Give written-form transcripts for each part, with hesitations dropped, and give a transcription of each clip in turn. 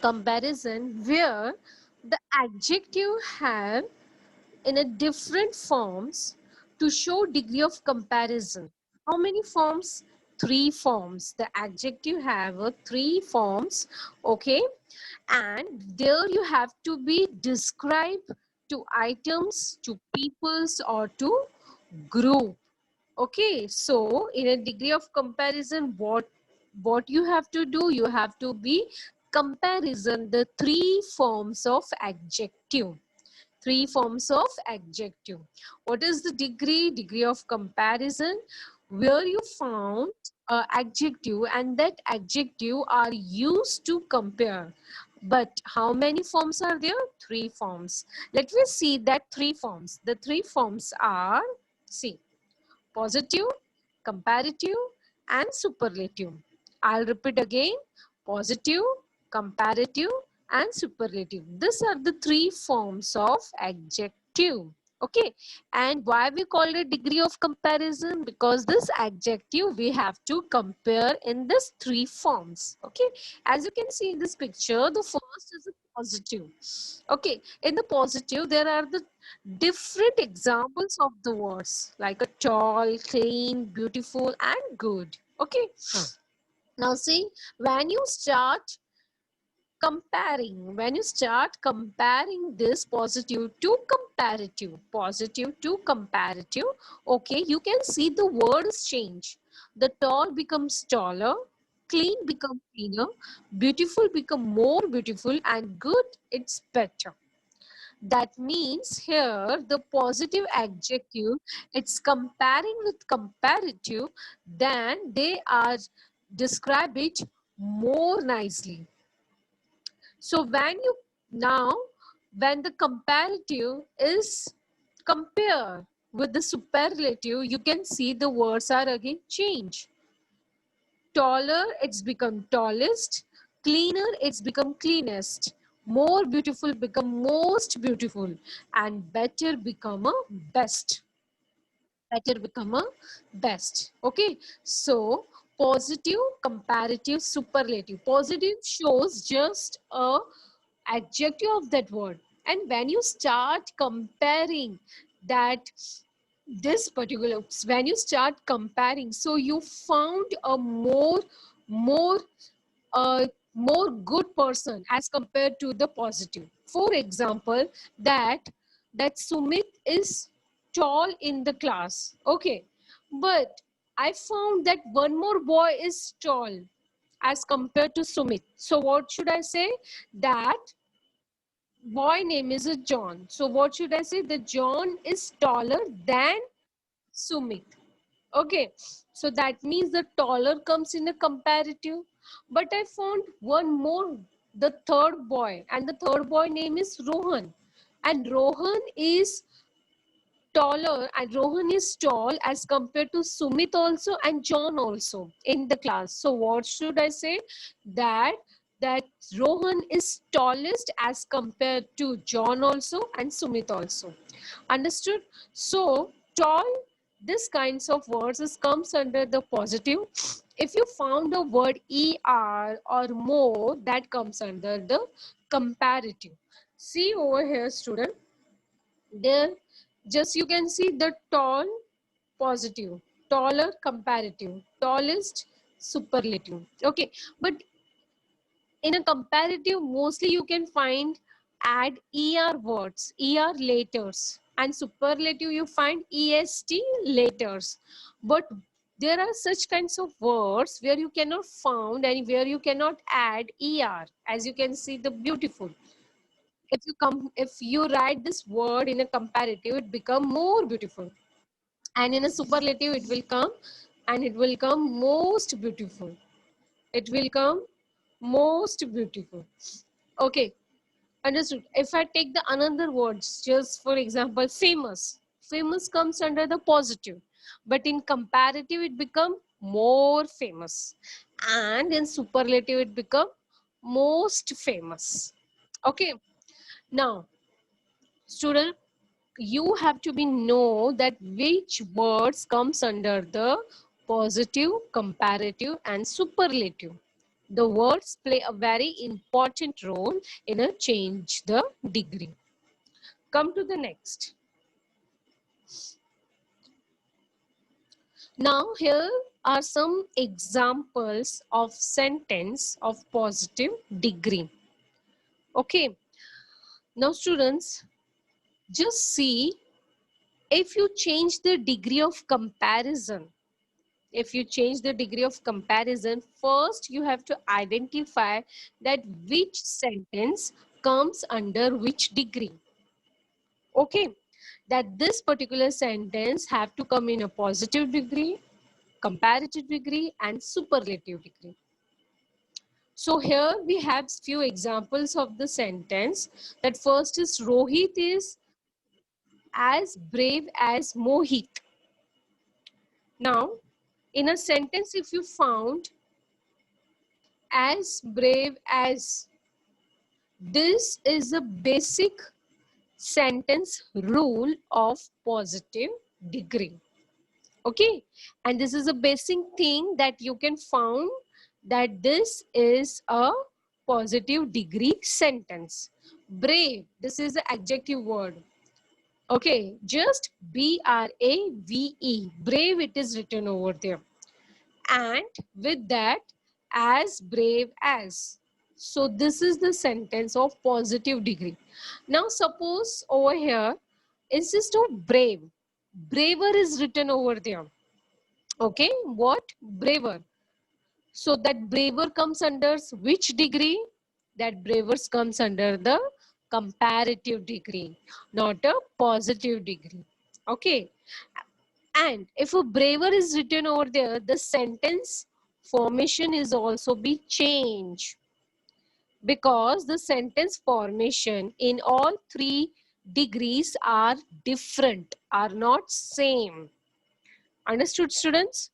Comparison where the adjective have in a different forms to show degree of comparison. How many forms? Three forms. The adjective have three forms, okay? And there you have to be described to items, to peoples, or to group. Okay, so in a degree of comparison, what you have to do? You have to be comparison the three forms of adjective. Three forms of adjective. What is the degree? Degree of comparison where you found adjective and that adjective are used to compare. But how many forms are there? Three forms. Let me see that three forms. The three forms are, see, positive, comparative, and superlative. I'll repeat again. Positive, comparative, and superlative. These are the three forms of adjective. Okay, and why we call it degree of comparison? Because this adjective we have to compare in this three forms. Okay, as you can see in this picture, the first is a positive. Okay, in the positive there are the different examples of the words like a tall, clean, beautiful, and good. Okay, now see, when you start comparing this positive to comparative, okay, you can see the words change. The tall becomes taller, clean becomes cleaner, beautiful become more beautiful, and good it's better. That means here the positive adjective, it's comparing with comparative, then they are describe it more nicely. So when the comparative is compare with the superlative, you can see the words are again change. Taller, it's become tallest. Cleaner, it's become cleanest. More beautiful, become most beautiful. And better, become a best. Better, become a best. Okay. So, positive, comparative, superlative. Positive shows just a adjective of that word. And when you start comparing that this particular when you start comparing, so you found a more more good person as compared to the positive. For example, that Sumit is tall in the class, okay, but I found that one more boy is tall as compared to Sumit. So what should I say? That boy name is a John. So what should I say? The John is taller than Sumit. Okay, so that means the taller comes in a comparative. But I found one more, the third boy, and the third boy name is Rohan. And Rohan is taller, and Rohan is tall as compared to Sumit also and John also in the class. So what should I say? That that Rohan is tallest as compared to John also and Sumit also. Understood? So tall, this kinds of words is comes under the positive. If you found a word er or more, that comes under the comparative. See over here, student. There, just you can see the tall positive, taller comparative, tallest superlative. Okay, but in a comparative, mostly you can find add er words, er letters, and superlative you find est letters. But there are such kinds of words where you cannot found and where you cannot add er, as you can see the beautiful. If you write this word in a comparative, it become more beautiful, and in a superlative it will come, and it will come most beautiful. It will come most beautiful. Okay, understood. If I take the another words, just for example, famous. Famous comes under the positive, but in comparative it become more famous, and in superlative it become most famous. Okay, now student, you have to be know that which words comes under the positive, comparative, and superlative. The words play a very important role in a change the degree. Come to the next. Now here are some examples of sentence of positive degree. Okay. Now students, just see if you change the degree of comparison. If you change the degree of comparison, first you have to identify that which sentence comes under which degree. Okay, that this particular sentence have to come in a positive degree, comparative degree, and superlative degree. So here we have few examples of the sentence. That first is Rohit is as brave as Mohit. Now, in a sentence, if you found as brave as, this is a basic sentence rule of positive degree. Okay, and this is a basic thing that you can found that this is a positive degree sentence. Brave, this is the adjective word. Okay, just B-R-A-V-E, brave, it is written over there. And with that, as brave as. So this is the sentence of positive degree. Now suppose over here, instead of brave, braver is written over there. Okay, what? Braver. So that braver comes under which degree? That braver comes under the comparative degree, not a positive degree. Okay. And if a braver is written over there, the sentence formation is also be changed, because the sentence formation in all three degrees are different, are not same. Understood, students?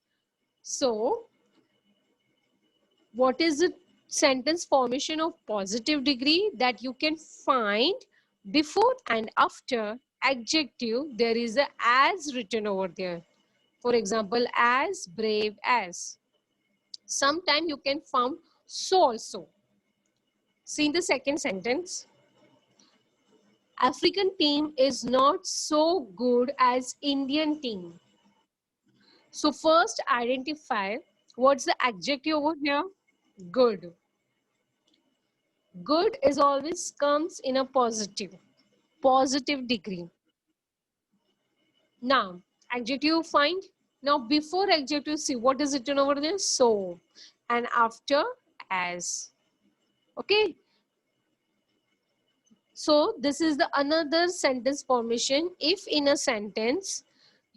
So what is the sentence formation of positive degree? That you can find before and after adjective, there is a as written over there. For example, as brave as. Sometime you can found so also. See in the second sentence, African team is not so good as Indian team. So first identify what's the adjective over here. Good. Good is always comes in a positive degree. Now adjective find. Now before adjective, see what is written over there, so, and after as. Okay, so this is the another sentence formation. If in a sentence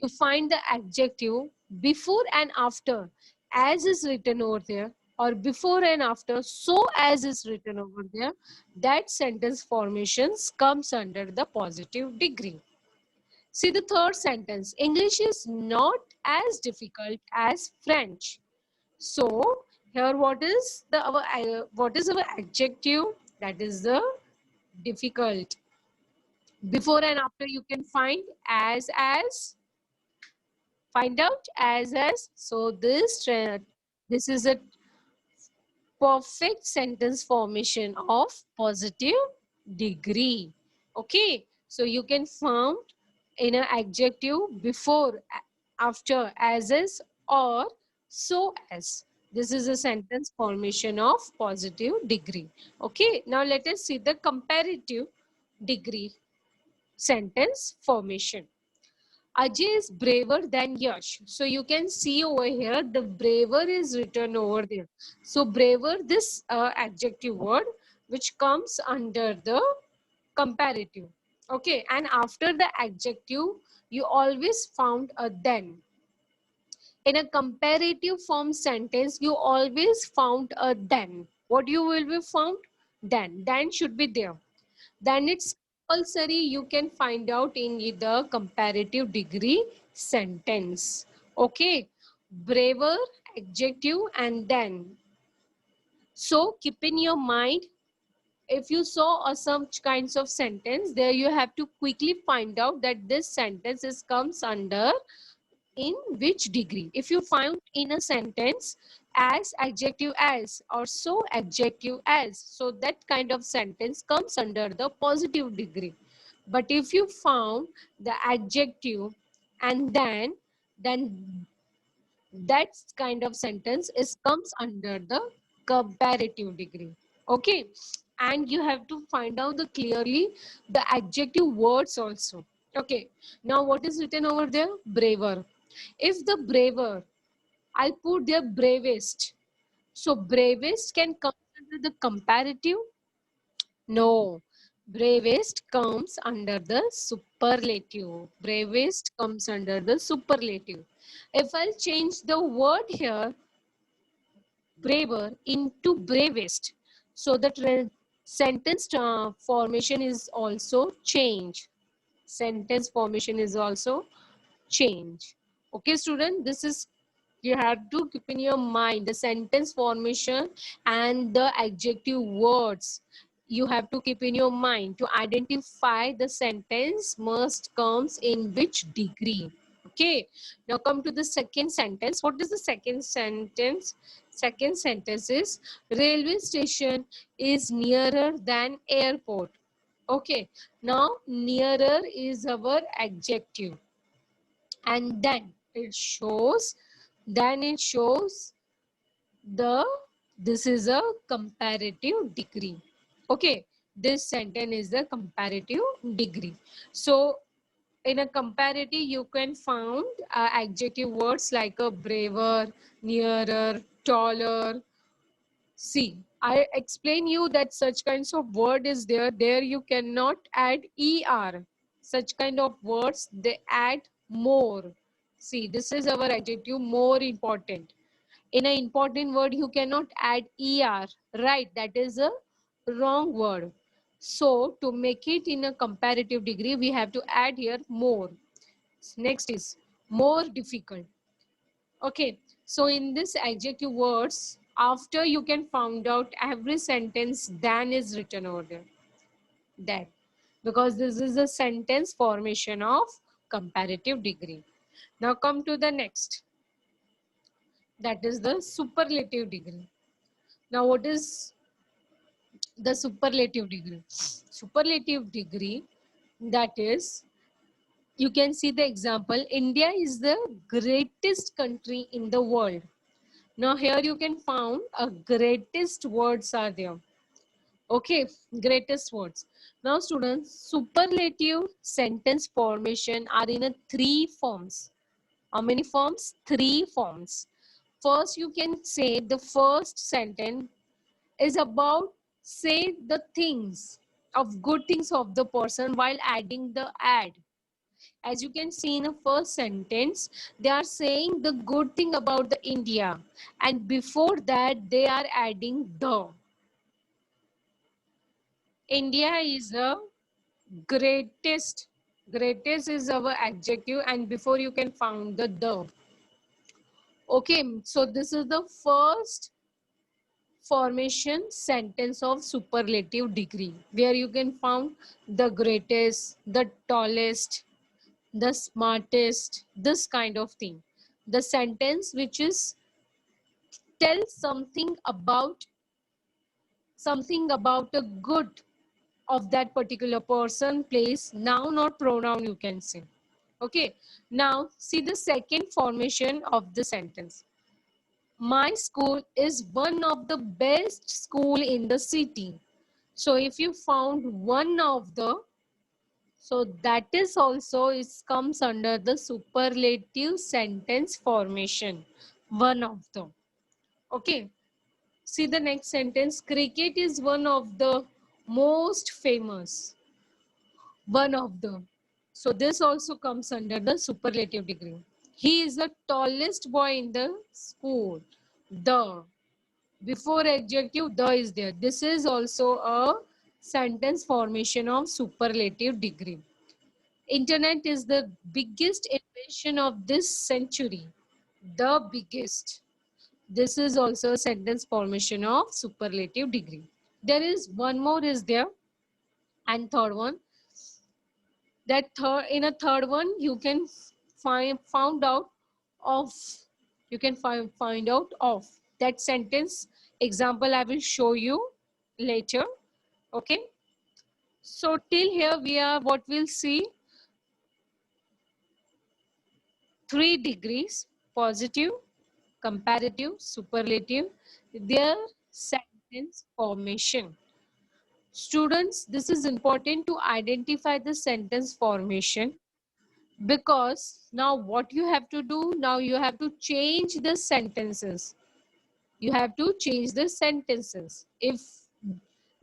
you find the adjective before and after as is written over there, or before and after so as is written over there, that sentence formations comes under the positive degree. See the third sentence, English is not as difficult as French. So here what is the our adjective? That is the difficult. Before and after you can find as, find out as. So this is a perfect sentence formation of positive degree. Okay, so you can found in an adjective before, after, as is, or so as. This is a sentence formation of positive degree. Okay, now let us see the comparative degree sentence formation. Ajay is braver than Yash. So you can see over here, the braver is written over there. So braver, this adjective word, which comes under the comparative. Okay, and after the adjective, you always found a then. In a comparative form sentence, you always found a then. What you will be found? Then. Then should be there. Then it's compulsory you can find out in the comparative degree sentence. Okay, braver, adjective, and then. So keep in your mind, if you saw some kinds of sentence, there you have to quickly find out that this sentence is comes under in which degree. If you find in a sentence as, adjective as, or so, adjective as. So that kind of sentence comes under the positive degree. But if you found the adjective and then that kind of sentence is comes under the comparative degree. Okay, and you have to find out the clearly the adjective words also. Okay, now what is written over there? Braver. If the braver, I'll put there bravest. So bravest can come under the comparative. No, bravest comes under the superlative. Bravest comes under the superlative. If I'll change the word here, braver into bravest, so that sentence formation is also change. Sentence formation is also change. Okay, student, this is you have to keep in your mind the sentence formation and the adjective words. You have to keep in your mind to identify the sentence must comes in which degree. Okay, now come to the second sentence. What is the second sentence? Second sentence is railway station is nearer than airport. Okay, now nearer is our adjective, and then it shows the this is a comparative degree. Okay, this sentence is the comparative degree. So in a comparative you can found adjective words like a braver, nearer, taller. See, I explain you that such kinds of word is there. There you cannot add er. Such kind of words they add more. See, this is our adjective more important. In an important word you cannot add er. Right? That is a wrong word. So to make it in a comparative degree, we have to add here more. Next is more difficult. Okay, so in this adjective words, after you can found out every sentence than is written over there. That, because this is a sentence formation of comparative degree. Now come to the next. That is the superlative degree. Now what is the superlative degree? Superlative degree, that is, you can see the example. India is the greatest country in the world. Now here you can found a greatest words are there. Okay, greatest words. Now students, superlative sentence formation are in a three forms. How many forms? Three forms. First, you can say the first sentence is about say the things of good things of the person while adding the add. As you can see in the first sentence, they are saying the good thing about the India, and before that they are adding the. India is the greatest. Greatest is our adjective, and before you can find the. Okay, so this is the first formation sentence of superlative degree, where you can find the greatest, the tallest, the smartest, this kind of thing. The sentence which is tell something about a good of that particular person, place, noun or pronoun you can say. Okay, now see the second formation of the sentence. My school is one of the best school in the city. So if you found one of the, so that is also it comes under the superlative sentence formation. One of the. Okay. See the next sentence. Cricket is one of the most famous. One of the. So this also comes under the superlative degree. He is the tallest boy in the school. The. Before adjective, the is there. This is also a sentence formation of superlative degree. Internet is the biggest invention of this century. The biggest. This is also a sentence formation of superlative degree. There is one more is there, and third one. That third, in a third one you can find out of. You can find out of. That sentence example I will show you later. Okay. So till here we are, what we'll see, 3 degrees: positive, comparative, superlative, their sentence formation. Students, this is important to identify the sentence formation, because now what you have to do, now you have to change the sentences. You have to change the sentences. If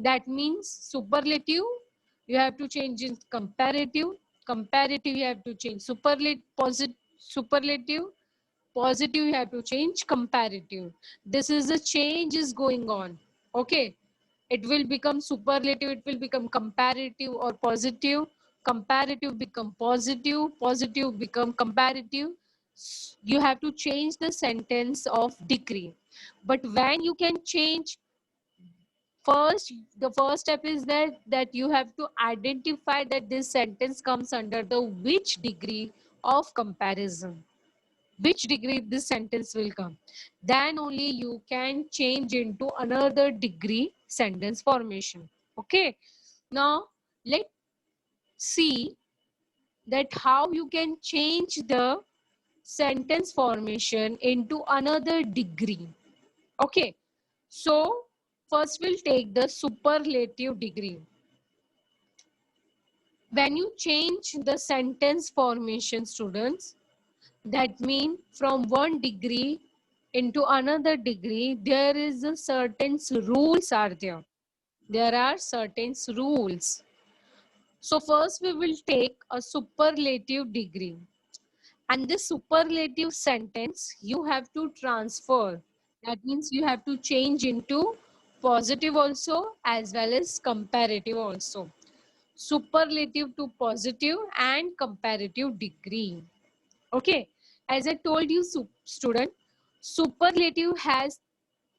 that means superlative, you have to change in comparative. Comparative, you have to change superlative. Superlative, positive, you have to change comparative. This is the change is going on. Okay, it will become superlative, it will become comparative or positive, comparative become positive, positive become comparative. You have to change the sentence of degree. But when you can change, first, the first step is that you have to identify that this sentence comes under the which degree of comparison, which degree this sentence will come. Then only you can change into another degree sentence formation. Okay, now let's see that how you can change the sentence formation into another degree. Okay, so first we'll take the superlative degree. When you change the sentence formation, students, that means from one degree into another degree, there is a certain rules are there. There are certain rules. So first we will take a superlative degree. And this superlative sentence you have to transfer. That means you have to change into positive also as well as comparative also. Superlative to positive and comparative degree. Okay, as I told you, student, superlative has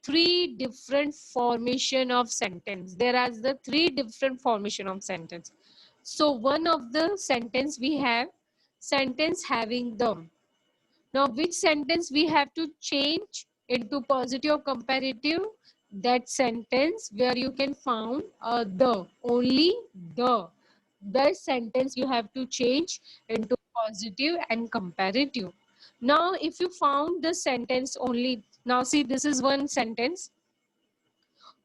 3 different formation of sentence. There are the 3 different formation of sentence. So one of the sentence we have sentence having the. Now which sentence we have to change into positive or comparative? That sentence where you can found the, only the. That sentence you have to change into positive and comparative. Now if you found the sentence only, now see, this is one sentence.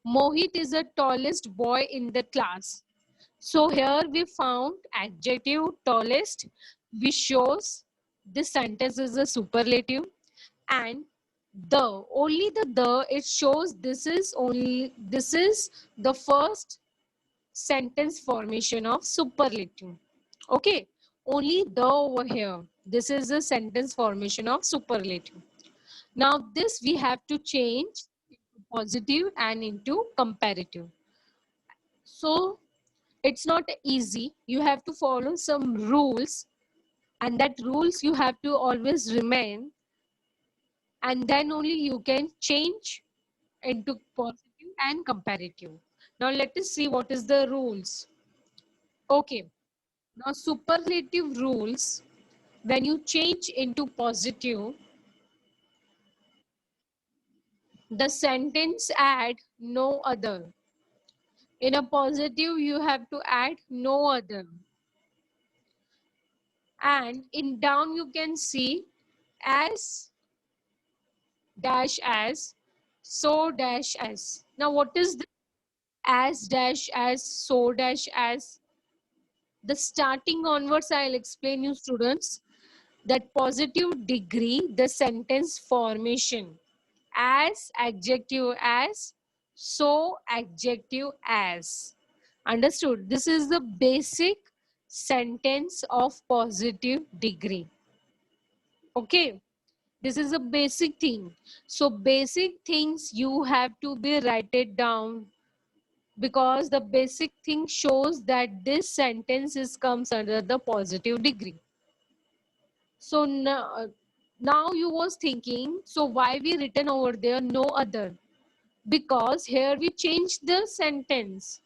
Mohit is the tallest boy in the class. So here we found adjective tallest, which shows this sentence is a superlative, and the, only the, it shows this is the first sentence formation of superlative. Okay, only the over here. This is the sentence formation of superlative. Now this we have to change into positive and into comparative. So it's not easy. You have to follow some rules, and that rules you have to always remain, and then only you can change into positive and comparative. Now let us see what is the rules. Okay, now superlative rules, when you change into positive, the sentence add no other. In a positive, you have to add no other. And in down, you can see as dash as, so dash as. Now, what is the as dash as, so dash as? The starting onwards, I'll explain you, students, that positive degree, the sentence formation. As, adjective as, so adjective as. Understood? This is the basic sentence of positive degree. Okay, this is a basic thing. So basic things you have to be write it down, because the basic thing shows that this sentence is comes under the positive degree. So now you was thinking, so why we written over there no other? Because here we change the sentence.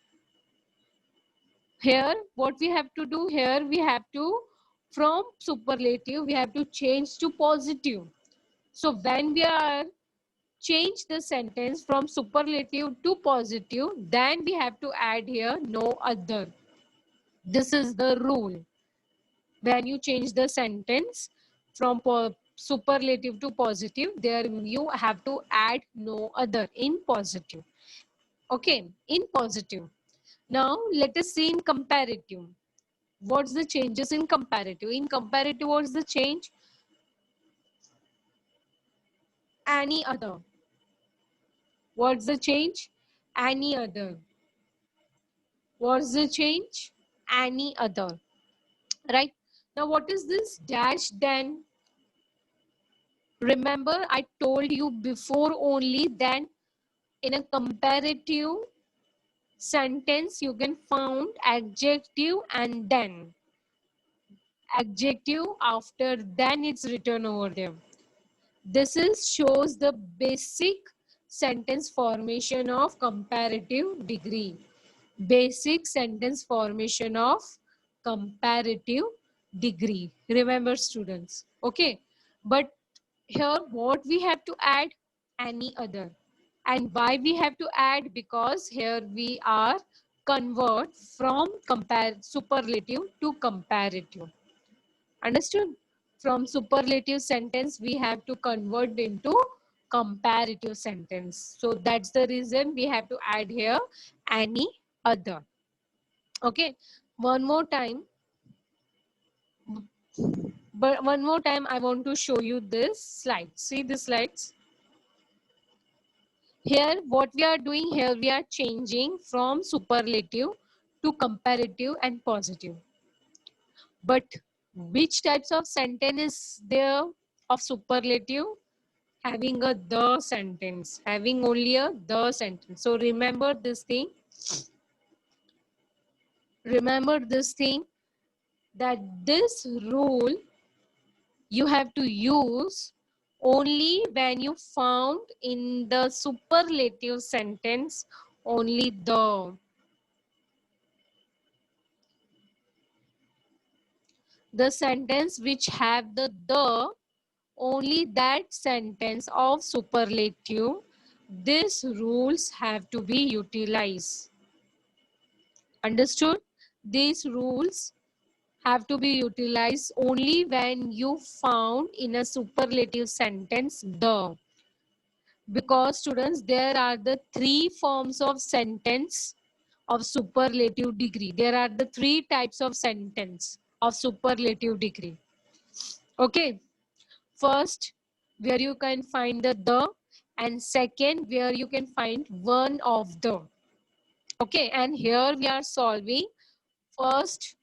Here what we have to do, here we have to, from superlative we have to change to positive. So when we are change the sentence from superlative to positive, then we have to add here no other. This is the rule. When you change the sentence from superlative to positive, there you have to add no other in positive. Okay, in positive. Now let us see in comparative. What's the changes in comparative? In comparative, what's the change? Any other. What's the change? Any other. What's the change? Any other. Right? Now what is this dash then? Remember, I told you before only that in a comparative sentence you can found adjective and then. Adjective after then it's written over there. This is shows the basic sentence formation of comparative degree. Basic sentence formation of comparative degree. Remember students. Okay. But here what we have to add? Any other. And why we have to add? Because here we are convert from superlative to comparative. Understood? From superlative sentence we have to convert into comparative sentence. So that's the reason we have to add here any other. Okay, one more time. But one more time I want to show you this slide. See the slides. Here what we are doing here, we are changing from superlative to comparative and positive. But which types of sentence is there of superlative? Having a the sentence, having only a the sentence. So remember this thing. Remember this thing, that this rule you have to use only when you found in the superlative sentence only the sentence which have the only that sentence of superlative, these rules have to be utilized. Understood? These rules have to be utilized only when you found in a superlative sentence the. Because students, there are the three forms of sentence of superlative degree. There are the three types of sentence of superlative degree. Okay. First, where you can find the, and second, where you can find one of the. Okay, and here we are solving first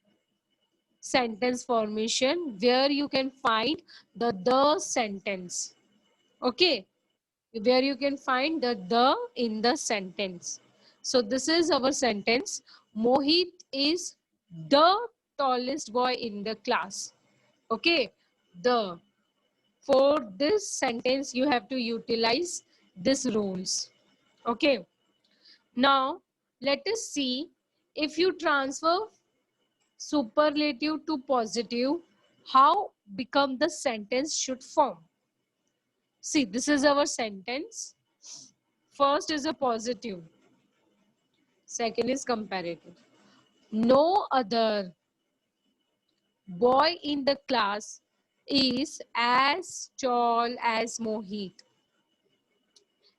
sentence formation where you can find the sentence. Okay, where you can find the in the sentence. So this is our sentence. Mohit is the tallest boy in the class. Okay, the. For this sentence you have to utilize these rules. Okay, now let us see, if you transfer superlative to positive, how become the sentence should form. See, this is our sentence. First is a positive, second is comparative. No other boy in the class is as tall as Mohit.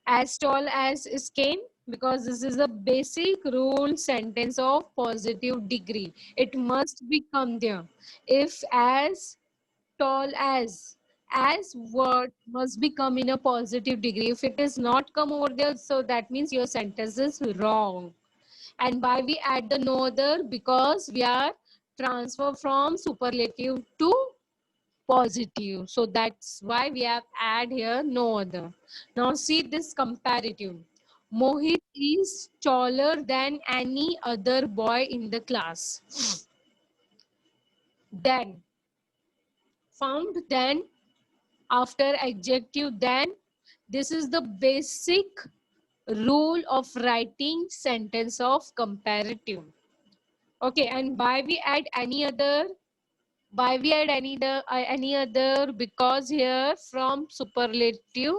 As tall as skin, because this is a basic rule sentence of positive degree. It must become there. If as tall as word must become in a positive degree. If it is not come over there, so that means your sentence is wrong. And why we add the no other? Because we are transfer from superlative to positive. So that's why we have add here no other. Now see this comparative. Mohit is taller than any other boy in the class. Then found then after adjective then. This is the basic rule of writing sentence of comparative. Okay, and why we add any other? Why we add any other? Because here from superlative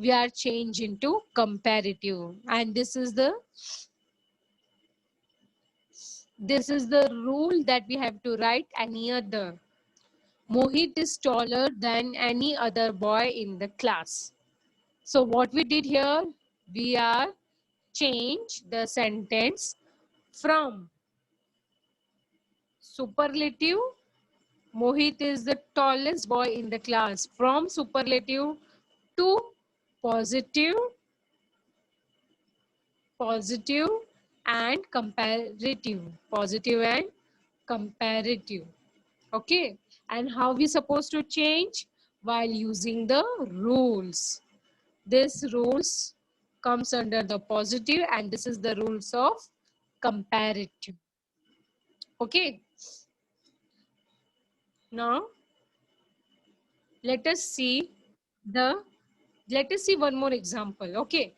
we are changed into comparative, and this is the rule that we have to write. Any other. Mohit is taller than any other boy in the class. So what we did here, we are change the sentence from superlative, Mohit is the tallest boy in the class, from superlative to positive, positive and comparative, positive and comparative. Okay, and how we supposed to change? While using the rules. This rules comes under the positive, and this is the rules of comparative. Okay, now let us see the let us see one more example. Okay,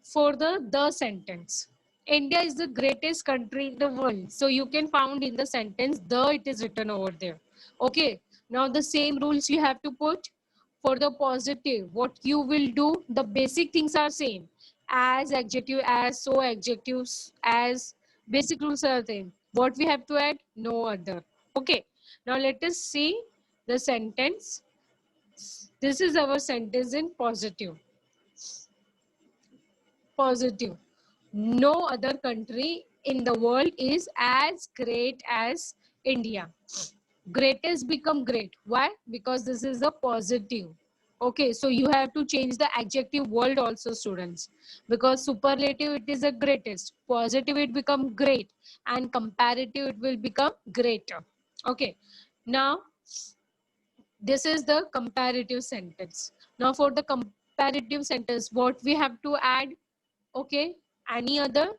for the sentence, India is the greatest country in the world. So you can found in the sentence the, it is written over there. Okay, now the same rules you have to put for the positive. What you will do, the basic things are same, as adjective, as, so adjectives, as, basic rules are same. What we have to add? No other. Okay, now let us see the sentence. This is our sentence in positive. Positive. No other country in the world is as great as India. Greatest become great. Why? Because this is a positive. Okay, so you have to change the adjective word also, students. Because superlative, it is the greatest. Positive, it become great. And comparative, it will become greater. Okay, now this is the comparative sentence. Now for the comparative sentence, what we have to add? Okay, any other,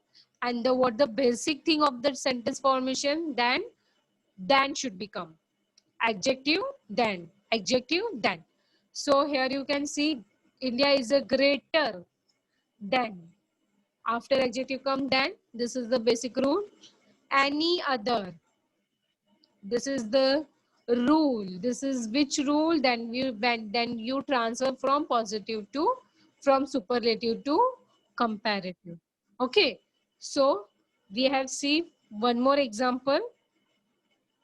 and the what the basic thing of the sentence formation, then should become adjective, then adjective, then. So here you can see India is a greater than, after adjective come then. This is the basic rule. Any other, this is the rule. This is which rule? Then you transfer from positive to, from superlative to comparative. Okay, so we have seen one more example.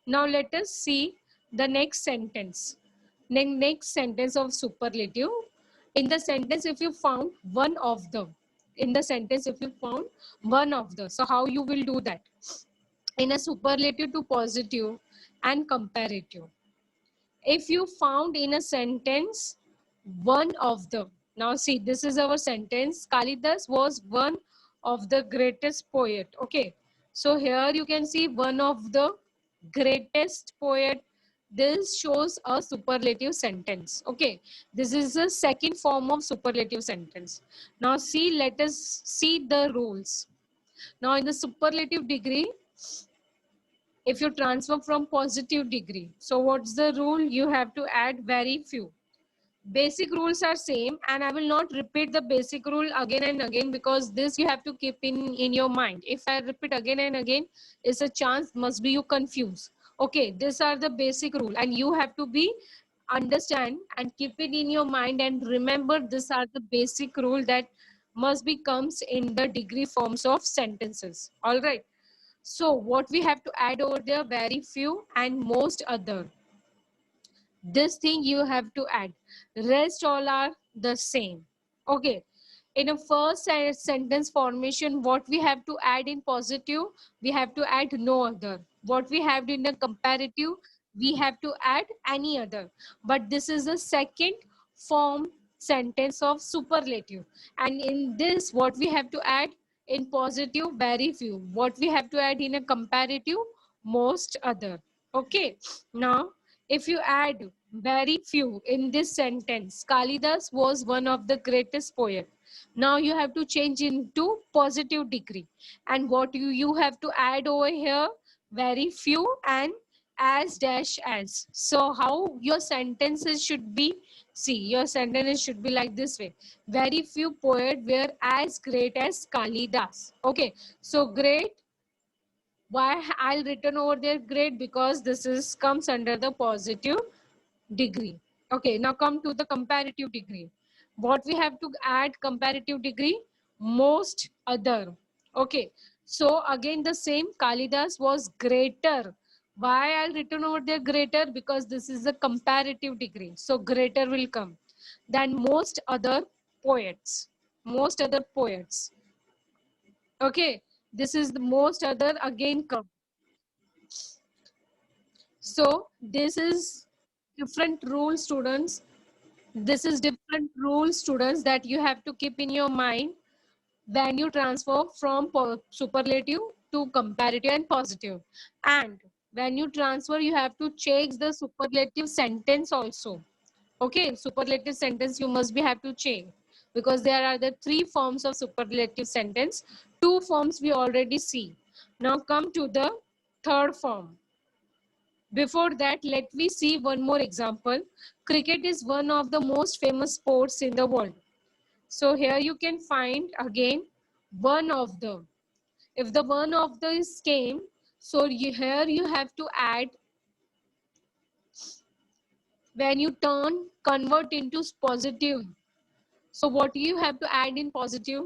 Now let us see the next sentence. Next sentence of superlative. In the sentence, if you found one of the, in the sentence, if you found one of the, so how you will do that? In a superlative to positive and comparative. If you found in a sentence one of the, now see, this is our sentence. Kalidas was one of the greatest poet. Okay, so here you can see one of the greatest poet. This shows a superlative sentence. Okay, this is the second form of superlative sentence. Now see, let us see the rules. Now in the superlative degree, if you transfer from positive degree, so what's the rule? You have to add very few. Basic rules are same, and I will not repeat the basic rule again and again, because this you have to keep in your mind. If I repeat again and again, it's a chance must be you confuse. Okay, these are the basic rule, and you have to be understand and keep it in your mind, and remember these are the basic rule that must be comes in the degree forms of sentences. All right, so what we have to add over there? Very few and most other. This thing you have to add. Rest all are the same. Okay. In a first sentence formation, what we have to add in positive? We have to add no other. What we have in a comparative? We have to add any other. But this is the second form sentence of superlative. And in this, what we have to add? In positive, very few. What we have to add in a comparative? Most other. Okay. Now, if you add very few in this sentence, Kalidas was one of the greatest poet. Now you have to change into positive degree. And what you have to add over here? Very few and as dash as. So how your sentences should be? See, your sentences should be like this way. Very few poet were as great as Kalidas. Okay, so great. Why I'll written over there great? Because this is comes under the positive degree. Okay, now come to the comparative degree. What we have to add comparative degree? Most other. Okay. So again the same, Kalidas was greater. Why I'll written over there greater? Because this is a comparative degree. So greater will come than most other poets. Most other poets. Okay. This is the most other again come. So this is different rule, students. This is different rule, students, that you have to keep in your mind when you transfer from superlative to comparative and positive. And when you transfer, you have to check the superlative sentence also. Okay, superlative sentence you must be have to check, because there are the three forms of superlative sentence. Two forms we already see. Now come to the third form. Before that, let me see one more example. Cricket is one of the most famous sports in the world. So here you can find again one of the. If the one of the is came, so here you have to add, when you convert into positive. So what you have to add in positive?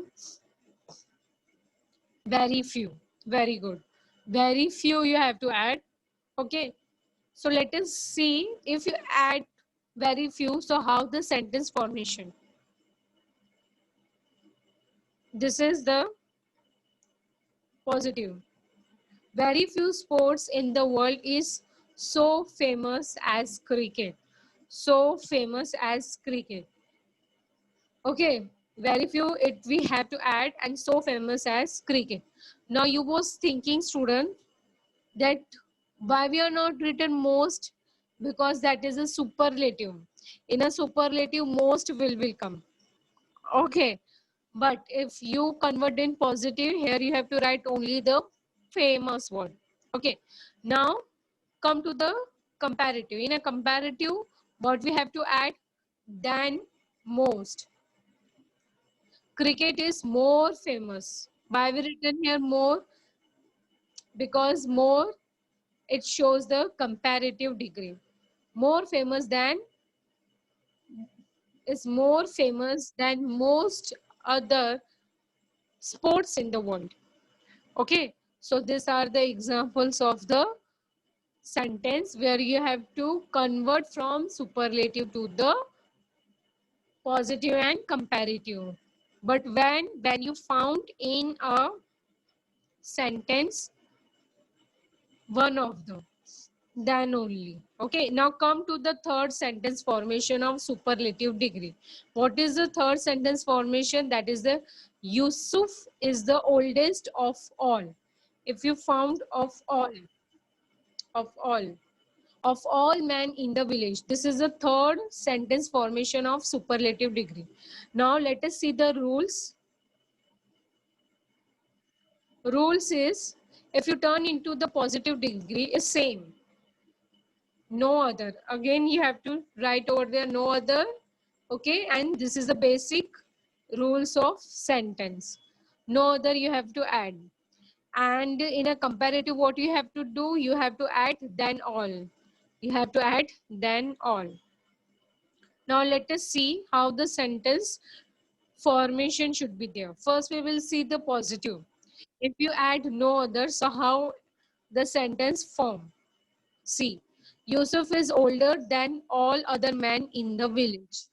Very few. Very good. Very few you have to add. Okay. So let us see, if you add very few, so how the sentence formation. This is the positive. Very few sports in the world is so famous as cricket. So famous as cricket. Okay, very few it we have to add, and so famous as cricket. Now you was thinking, student, that why we are not written most? Because that is a superlative. In a superlative, most will come. Okay, but if you convert in positive, here you have to write only the famous word. Okay, now come to the comparative. In a comparative, what we have to add? Than most. Cricket is more famous. Why we written here more? Because more, it shows the comparative degree. More famous than, is more famous than most other sports in the world. Okay, so these are the examples of the sentence where you have to convert from superlative to the positive and comparative. But when you found in a sentence one of them, then only. Okay, now come to the third sentence formation of superlative degree. What is the third sentence formation? That is the Yusuf is the oldest of all. If you found of all men in the village. This is the third sentence formation of superlative degree. Now let us see the rules. Rules is, if you turn into the positive degree, is same. No other. Again, you have to write over there no other. Okay, and this is the basic rules of sentence. No other you have to add. And in a comparative, what you have to do? You have to add then all. You have to add then all. Now let us see how the sentence formation should be there. First, we will see the positive. If you add no other, so how the sentence form? See, Yusuf is older than all other men in the village.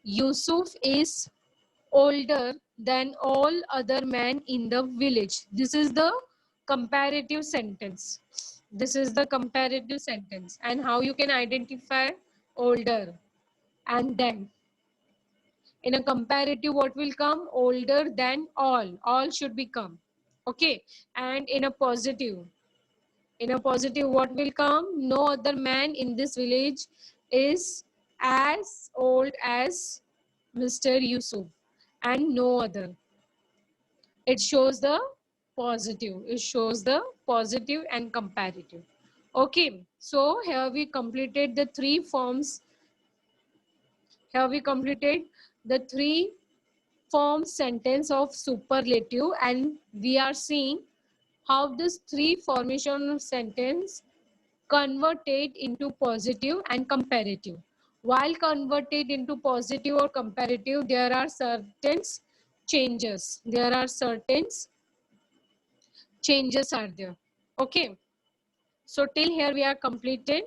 Yusuf is older than all other men in the village. This is the comparative sentence. This is the comparative sentence. And how you can identify older and then. In a comparative, what will come? Older than all. All should become. Okay. And in a positive, what will come? No other man in this village is as old as Mr. Yusuf, and no other. It shows the positive. It shows the positive and comparative. Okay. So here we completed the three forms. Here we completed the three form sentence of superlative, and we are seeing how this three formation of sentence converted into positive and comparative. While converted into positive or comparative, there are certain changes. There are certain changes are there. Okay. So till here we are completed.